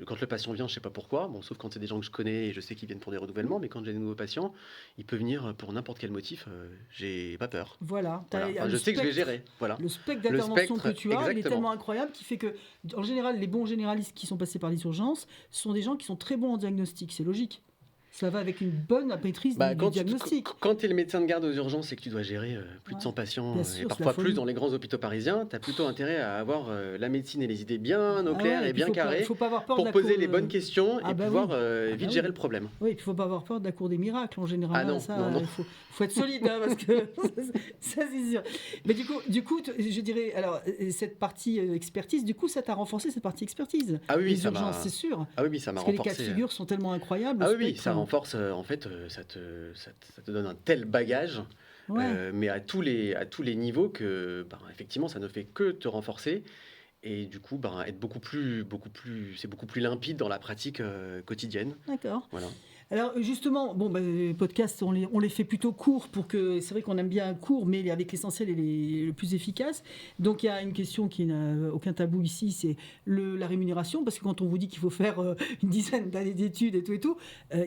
Quand le patient vient, je sais pas pourquoi. Bon, sauf quand c'est des gens que je connais et je sais qu'ils viennent pour des renouvellements. Mais quand j'ai des nouveaux patients, il peut venir pour n'importe quel motif. J'ai pas peur. Voilà, Voilà. Enfin, je sais que je vais gérer. Voilà. le spectre Le d'intervention que spectre, tu as, il est exactement. tellement incroyable qui fait que, en général, les bons généralistes qui sont passés par les urgences sont des gens qui sont très bons en diagnostic. C'est logique. Ça va avec une bonne maîtrise Bah, du diagnostic. quand tu es le médecin de garde aux urgences et que tu dois gérer plus de Ouais. 100 patients Bien et sûr, c'est la parfois plus folie. dans les grands hôpitaux parisiens, tu as plutôt intérêt à avoir la médecine et les idées bien au Ah clair ouais, et puis bien carrées faut pas avoir peur de pour la poser cour. les bonnes questions Ah et bah pouvoir oui. Ah vite bah gérer oui. le problème. Oui, puis il faut pas avoir peur de la cour des miracles en général. Ah non, Ça, non, non. faut être solide, hein, parce que ça c'est sûr. Mais du coup, je dirais, alors cette partie expertise, du coup, ça t'a renforcé cette partie expertise. Ah oui, Les urgences, c'est sûr. Ah oui, ça m'a Parce que les cas de renforcé. figure sont tellement incroyables. Ah Le oui, spectre, ça renforce, en fait, ça te donne un tel bagage, ouais. mais à tous les niveaux que, effectivement, ça ne fait que te renforcer. Et du coup, être c'est beaucoup plus limpide dans la pratique quotidienne. D'accord. Voilà. Alors justement, bon, les podcasts, on les fait plutôt courts pour que, c'est vrai qu'on aime bien court, mais avec l'essentiel et le plus efficace. Donc il y a une question qui n'a aucun tabou ici, c'est la rémunération, parce que quand on vous dit qu'il faut faire une dizaine d'années d'études et tout,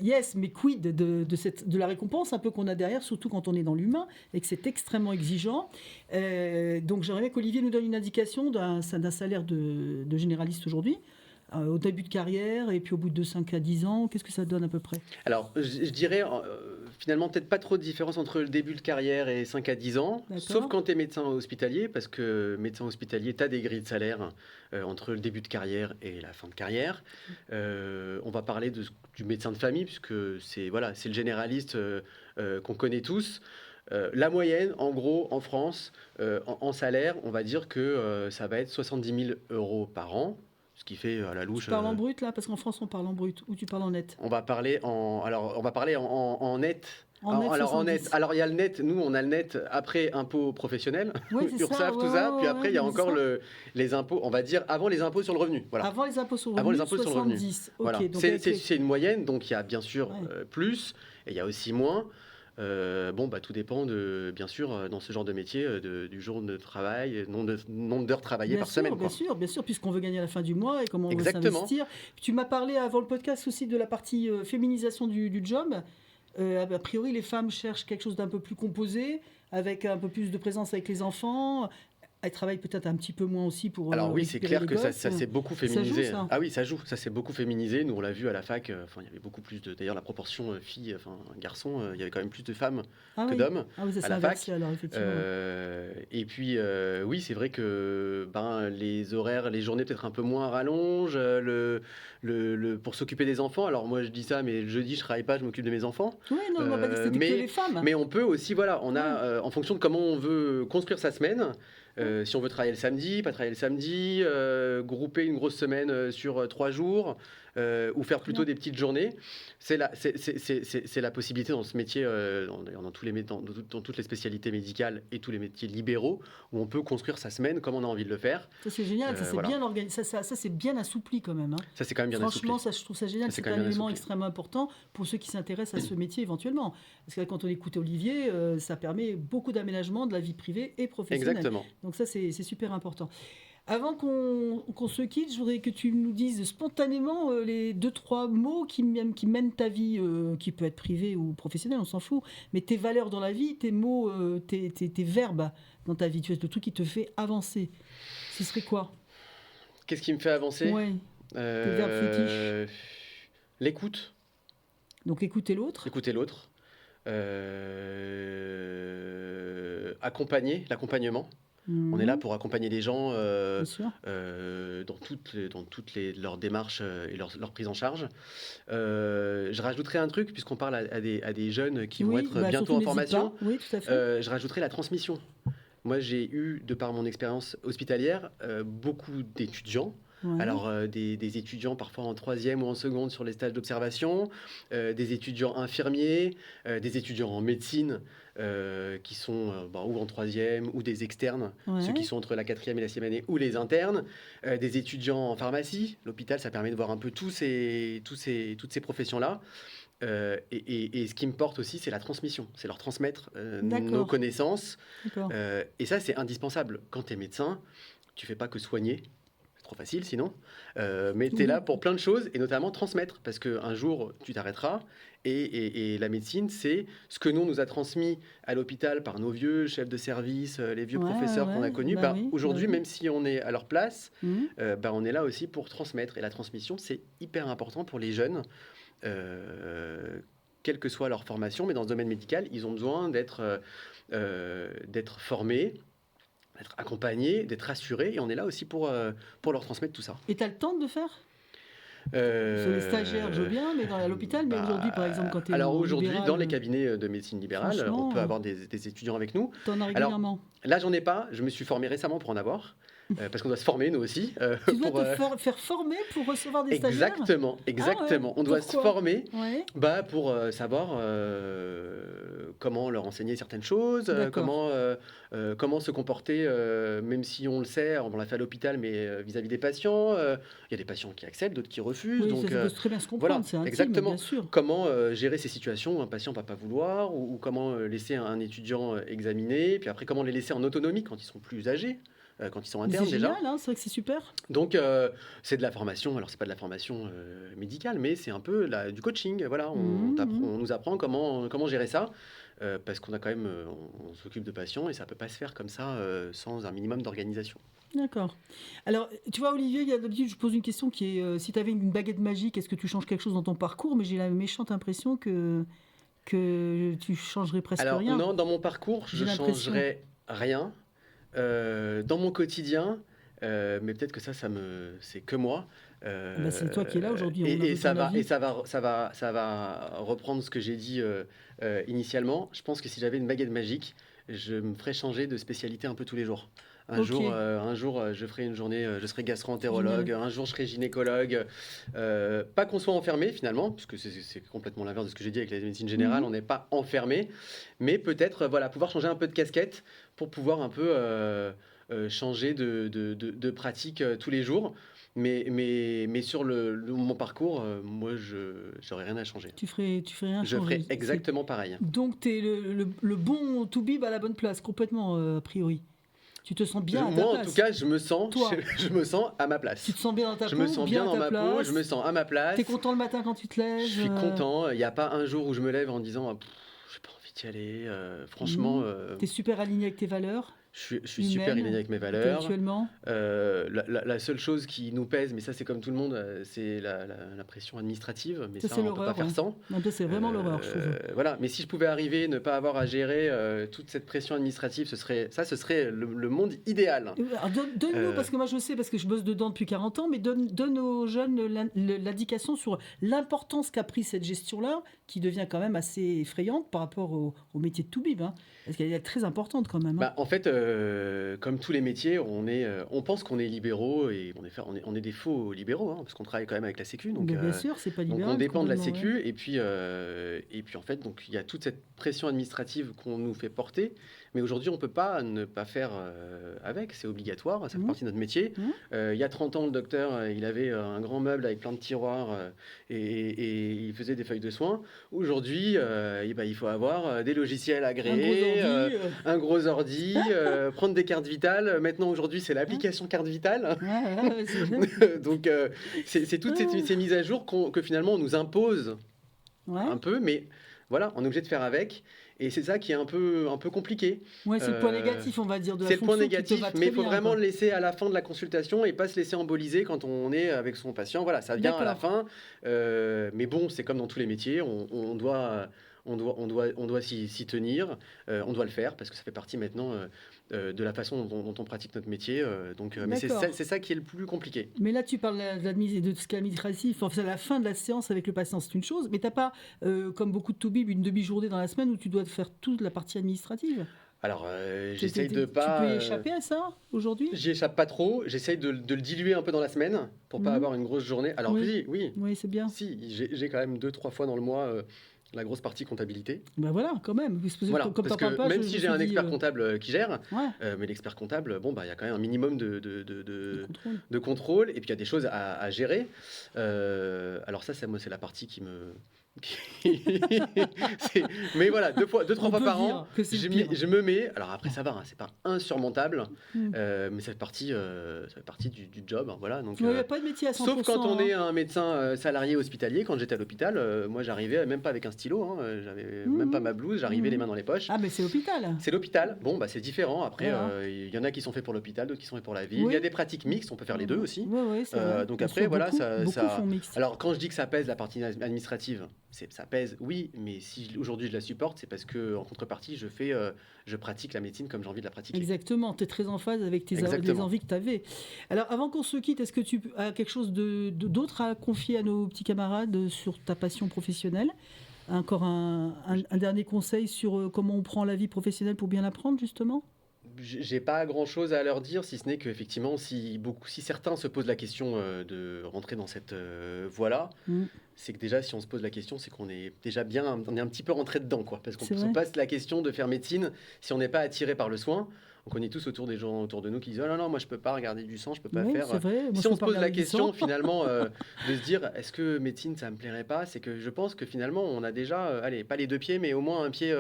yes, mais quid de la récompense un peu qu'on a derrière, surtout quand on est dans l'humain et que c'est extrêmement exigeant. Donc j'aimerais bien qu'Olivier nous donne une indication d'un salaire de généraliste aujourd'hui. Au début de carrière et puis au bout de 5 à 10 ans, qu'est-ce que ça donne à peu près? Alors, je dirais finalement peut-être pas trop de différence entre le début de carrière et 5 à 10 ans, D'accord. sauf quand tu es médecin hospitalier, parce que médecin hospitalier, tu as des grilles de salaire entre le début de carrière et la fin de carrière. On va parler du médecin de famille, puisque c'est le généraliste qu'on connaît tous. La moyenne, en gros, en France, en salaire, on va dire que ça va être 70 000 euros par an. ce qui fait à la Tu louche. parles en brut là, parce qu'en France on parle en brut, ou tu parles en net? On va parler en net. En net Alors en net, 70. alors il y a le net, nous on a le net après impôts professionnels, Ouais, c'est ça. URSSAF, Ouais, tout ça, ouais, puis ouais, après il y a c'est encore ça. les impôts, on va dire avant les impôts sur le revenu. Voilà. Avant les impôts sur le Avant les revenu, impôts sur le revenu. 70. Voilà. Ok, donc C'est une moyenne, donc il y a bien sûr Ouais. plus, et il y a aussi moins. Bon, tout dépend bien sûr, dans ce genre de métier, du jour de travail, nombre d'heures travaillées par semaine. Bien Quoi. sûr, puisqu'on veut gagner à la fin du mois et comment on veut Exactement. s'investir. Tu m'as parlé avant le podcast aussi de la partie féminisation du job. A priori, les femmes cherchent quelque chose d'un peu plus composé, avec un peu plus de présence avec les enfants. Elles travaillent peut-être un petit peu moins aussi pour Alors oui, c'est récupérer clair les que ça gosses. s'est beaucoup Ça joue, féminisé. ça. Ah oui, ça joue, ça s'est beaucoup féminisé. Nous, on l'a vu à la fac, il y avait beaucoup plus de... D'ailleurs, la proportion filles, garçons, il y avait quand même plus de femmes Ah que oui. d'hommes Ah oui, ça à s'est la inversé fac. alors, effectivement. Et puis, oui, c'est vrai que les horaires, les journées peut-être un peu moins rallongent, pour s'occuper des enfants. Alors moi, je dis ça, mais le jeudi, je travaille pas, je m'occupe de mes enfants. Oui, non, on m'a pas dit que c'était que les femmes. Mais on peut aussi, voilà, on a, en fonction de comment on veut construire sa semaine, si on veut travailler le samedi, pas travailler le samedi, grouper une grosse semaine sur 3 jours, ou faire plutôt des petites journées, c'est la possibilité dans ce métier, dans toutes les spécialités médicales et tous les métiers libéraux, où on peut construire sa semaine comme on a envie de le faire. Ça c'est génial, ça c'est voilà. bien organisé, ça c'est bien assoupli quand même. Hein. Ça c'est quand même bien assoupli. Franchement, je trouve ça génial, c'est un élément extrêmement important pour ceux qui s'intéressent à ce métier éventuellement. Parce que quand on écoute Olivier, ça permet beaucoup d'aménagement de la vie privée et professionnelle. Exactement. Donc ça c'est super important. Avant qu'on se quitte, je voudrais que tu nous dises spontanément les 2-3 mots qui mènent ta vie, qui peut être privée ou professionnelle, on s'en fout, mais tes valeurs dans la vie, tes mots, tes verbes dans ta vie, tu vois, le truc qui te fait avancer. Ce serait quoi? Qu'est-ce qui me fait avancer? Ouais. Tes verbes fétiches. L'écoute. Donc écouter l'autre. Écouter l'autre. Accompagner, l'accompagnement. On est là pour accompagner les gens dans toutes leurs démarches et leur prise en charge. Je rajouterai un truc, puisqu'on parle à des jeunes qui vont être bientôt en formation. Oui, tout à fait. Je rajouterai la transmission. Moi, j'ai eu, de par mon expérience hospitalière, beaucoup d'étudiants. Ouais. Alors, des étudiants parfois en 3e ou en seconde sur les stages d'observation, des étudiants infirmiers, des étudiants en médecine qui sont ou en 3e ou des externes, ceux qui sont entre la 4e et la 6e année, ou les internes, des étudiants en pharmacie. L'hôpital, ça permet de voir un peu toutes ces professions-là. Et ce qui me porte aussi, c'est la transmission, c'est leur transmettre nos connaissances. Et ça, c'est indispensable. Quand tu es médecin, tu fais pas que soigner. Trop facile sinon, mais tu es là pour plein de choses et notamment transmettre, parce qu'un jour tu t'arrêteras et la médecine, c'est ce que nous, on nous a transmis à l'hôpital par nos vieux chefs de service, les vieux professeurs qu'on a connus. Aujourd'hui, même si on est à leur place, on est là aussi pour transmettre, et la transmission, c'est hyper important pour les jeunes, quelle que soit leur formation, mais dans ce domaine médical, ils ont besoin d'être formés, d'être accompagnés, d'être assurés, et on est là aussi pour leur transmettre tout ça. Et tu as le temps de le faire? Sur les stagiaires, je veux bien, mais à l'hôpital, mais aujourd'hui, par exemple, quand tu es alors aujourd'hui, dans les cabinets de médecine libérale, on peut avoir des étudiants avec nous. Tu en as régulièrement? Alors, là, j'en ai pas. Je me suis formé récemment pour en avoir. Parce qu'on doit se former, nous aussi. Tu dois te faire former pour recevoir des stagiaires? Exactement. On doit se former pour savoir comment leur enseigner certaines choses, comment se comporter, même si on le sait, on l'a fait à l'hôpital, mais vis-à-vis des patients. Il y a des patients qui acceptent, d'autres qui refusent. Oui, donc, ça peut très bien se comprendre, voilà, c'est intime, exactement. Bien sûr. Comment gérer ces situations où un patient ne va pas vouloir, ou comment laisser un étudiant examiner, puis après comment les laisser en autonomie quand ils sont plus âgés. Quand ils sont internes déjà. C'est génial, hein, c'est vrai que c'est super. Donc c'est de la formation, alors c'est pas de la formation médicale, mais c'est un peu du coaching, voilà, on nous apprend comment gérer ça, parce qu'on a quand même, on s'occupe de patients et ça peut pas se faire comme ça sans un minimum d'organisation. D'accord. Alors, tu vois, Olivier, d'habitude, je pose une question qui est, si tu avais une baguette magique, est-ce que tu changes quelque chose dans ton parcours? Mais j'ai la méchante impression que tu changerais presque rien. Alors non, dans mon parcours, je changerais rien. Dans mon quotidien, mais peut-être que c'est que moi. C'est toi qui es là aujourd'hui. Et ça va reprendre ce que j'ai dit initialement. Je pense que si j'avais une baguette magique, je me ferais changer de spécialité un peu tous les jours. Ok. Un jour, je ferai une journée, je serai gastro-entérologue, un jour, je serai gynécologue. Pas qu'on soit enfermé finalement, puisque c'est complètement l'inverse de ce que j'ai dit avec la médecine générale, Mhm. on n'est pas enfermé, mais peut-être voilà, pouvoir changer un peu de casquette pour pouvoir un peu changer de pratique tous les jours. Mais sur mon parcours, moi, je n'aurais rien à changer. Tu ferais rien Je ferais changer. exactement pareil. Donc, tu es le bon Toubib à la bonne place, complètement, a priori. Tu te sens bien à ta Moi, en tout place. cas, je me sens, Toi, je me sens à ma tu place. te sens bien dans ta Je me peau, sens bien bien à dans ta ma peau, je me place. sens à ma T'es place. content le matin quand tu te Je lèves. suis content. Il n'y a pas un jour où je me lève en disant ah, j'ai pas envie d'y aller. Franchement, T'es super aligné avec tes valeurs je suis super aligné humaines, avec mes valeurs. intellectuellement. La seule chose qui nous pèse, mais ça c'est comme tout le monde, c'est la pression administrative. Mais Ça, ça, c'est on peut pas l'horreur, faire ouais. sans. Non, ça, c'est vraiment l'horreur, je trouve. Voilà. Mais si je pouvais arriver, ne pas avoir à gérer toute cette pression administrative, ce serait le monde idéal. Alors, donne-nous, Euh, parce que moi je sais, parce que je bosse dedans depuis 40 ans, mais donne aux jeunes l'indication sur l'importance qu'a pris cette gestion-là, qui devient quand même assez effrayante par rapport au métier de toubib, hein, parce qu'elle est très importante quand même. Hein. En fait, comme tous les métiers, on pense qu'on est libéraux et on est des faux libéraux, hein, parce qu'on travaille quand même avec la Sécu. Donc, Mais bien sûr, c'est pas donc on libéral dépend de la complètement. Ouais. Sécu. Et puis en fait, donc, il y a toute cette pression administrative qu'on nous fait porter. Mais aujourd'hui, on ne peut pas ne pas faire avec. C'est obligatoire, ça fait Mmh. partie de notre métier. Mmh. Il y a 30 ans, le docteur, il avait un grand meuble avec plein de tiroirs et il faisait des feuilles de soins. Aujourd'hui, il faut avoir des logiciels Un gros agréés, ordi. un gros ordi, prendre des cartes vitales. Maintenant, aujourd'hui, c'est Hein. l'application carte vitale. Ouais, ouais, c'est... Donc, c'est toutes ces mises à jour que finalement on nous impose Ouais. un peu, mais voilà, on est obligé de faire avec. Et c'est ça qui est un peu compliqué. Ouais, c'est le point Euh, négatif, on va dire, de la c'est le point fonction qui te négatif, va mais très il faut bien, vraiment quoi. le laisser à la fin de la consultation et pas se laisser emboliser quand on est avec son patient. Voilà, ça vient à la D'accord. fin. Mais bon, c'est comme dans tous les métiers, on doit s'y tenir, on doit le faire parce que ça fait partie maintenant de la façon dont on pratique notre métier. Mais D'accord. c'est ça qui est le plus compliqué. Mais là, tu parles de ce qui est administratif. Enfin, c'est à la fin de la séance avec le patient, c'est une chose. Mais tu n'as pas, comme beaucoup de toubib, une demi-journée dans la semaine où tu dois faire toute la partie administrative. Alors, j'essaye de Tu pas. peux y échapper à ça aujourd'hui? J'y échappe pas trop. J'essaye de le diluer un peu dans la semaine pour pas Mhm. avoir une grosse journée. Alors Oui, oui, oui, c'est bien. si, j'ai quand même 2-3 fois dans le mois la grosse partie comptabilité. Ben voilà, quand même. Parce que Voilà, comme parce t'en parles que pas, même je si me j'ai suis un dit, expert comptable qui gère, ouais, mais l'expert comptable, bon, il y a quand même un minimum le contrôle. de contrôle et puis il y a des choses à gérer. Alors ça, moi, c'est la partie qui me... Mais voilà, deux, trois On fois peut par dire an, que c'est le pire. je me mets... Alors après, ça va, hein, c'est pas insurmontable, Mm. mais ça fait partie du job. Hein, voilà, donc, Il n'y a pas de métier à 100%. sauf quand on hein. est un médecin salarié hospitalier. Quand j'étais à l'hôpital, moi j'arrivais même pas avec un stylo, hein, j'avais même pas ma blouse, j'arrivais les mains dans les poches. Ah, mais c'est l'hôpital. C'est l'hôpital. Bon, c'est différent. Après, Voilà. il y en a qui sont faits pour l'hôpital, d'autres qui sont faits pour la ville. Oui. Il y a des pratiques mixtes, on peut faire les deux aussi. Oui, c'est vrai. Donc Bien après, sûr, voilà, beaucoup font mixte. Alors quand je dis que ça pèse la partie administrative, ça pèse, oui, mais si aujourd'hui je la supporte, c'est parce que en contrepartie, je pratique la médecine comme j'ai envie de la pratiquer. Exactement, tu es très en phase avec les Exactement. envies que tu avais. Alors, avant qu'on se quitte, est-ce que tu as quelque chose d'autre à confier à nos petits camarades sur ta passion professionnelle? Encore un dernier conseil sur comment on prend la vie professionnelle pour bien l'apprendre, justement? J'ai pas grand chose à leur dire, si ce n'est qu'effectivement, si certains se posent la question de rentrer dans cette voie-là, Mm. c'est que déjà, si on se pose la question, c'est qu'on est déjà bien, on est un petit peu rentré dedans, quoi. Parce qu'on C'est se vrai. passe la question de faire médecine si on n'est pas attiré par le soin. On connaît tous des gens autour de nous qui disent oh non, moi je peux pas regarder du sang, je peux pas Oui, faire. c'est vrai. Moi, Si je on peux se pas pose la regarder du question sang. finalement de se dire est-ce que médecine ça me plairait pas, c'est que je pense que finalement on a déjà, allez, pas les deux pieds, mais au moins un pied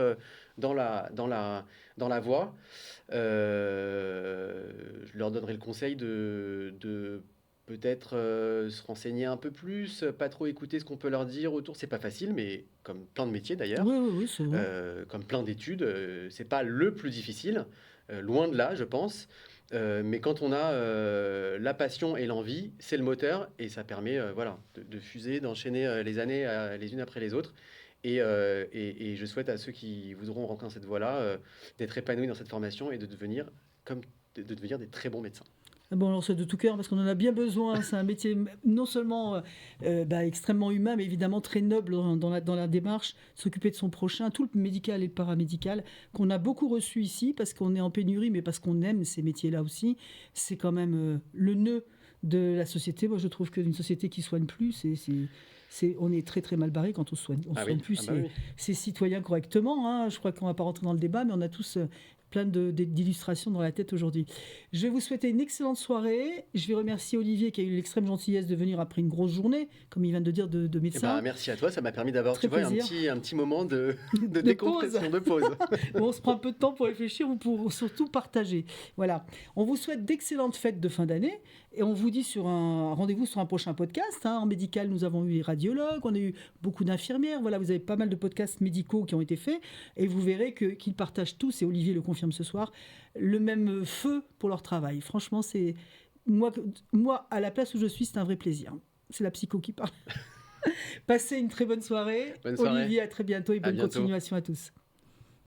dans la voie. Je leur donnerai le conseil de peut-être se renseigner un peu plus, pas trop écouter ce qu'on peut leur dire autour. C'est pas facile, mais comme plein de métiers d'ailleurs, Oui, c'est vrai. comme plein d'études, c'est pas le plus difficile, loin de là, je pense. Mais quand on a la passion et l'envie, c'est le moteur et ça permet voilà, de fuser, d'enchaîner les années les unes après les autres. Et je souhaite à ceux qui voudront rentrer dans cette voie-là d'être épanouis dans cette formation et de devenir des très bons médecins. Bon, alors c'est de tout cœur parce qu'on en a bien besoin. C'est un métier non seulement extrêmement humain, mais évidemment très noble dans la démarche, s'occuper de son prochain, tout le médical et le paramédical, qu'on a beaucoup reçu ici parce qu'on est en pénurie, mais parce qu'on aime ces métiers-là aussi. C'est quand même le nœud de la société. Moi, je trouve qu'une société qui soigne plus, on est très très mal barré quand on soigne. On soigne plus ses citoyens correctement. Hein. Je crois qu'on ne va pas rentrer dans le débat, mais on a tous plein d'illustrations dans la tête aujourd'hui. Je vais vous souhaiter une excellente soirée. Je vais remercier Olivier qui a eu l'extrême gentillesse de venir après une grosse journée, comme il vient de dire, de médecin. Merci à toi, ça m'a permis d'avoir un petit moment de décompression, de pause. On se prend un peu de temps pour réfléchir ou pour surtout partager. Voilà. On vous souhaite d'excellentes fêtes de fin d'année et on vous dit rendez-vous sur un prochain podcast. Hein. En médical, nous avons eu les radiologues, on a eu beaucoup d'infirmières. Voilà, vous avez pas mal de podcasts médicaux qui ont été faits et vous verrez qu'ils partagent tous, et Olivier le confirme ce soir, le même feu pour leur travail. Franchement, c'est moi à la place où je suis, c'est un vrai plaisir. C'est la psycho qui parle. Passez une très bonne soirée. Olivier, à très bientôt et bonne continuation à tous.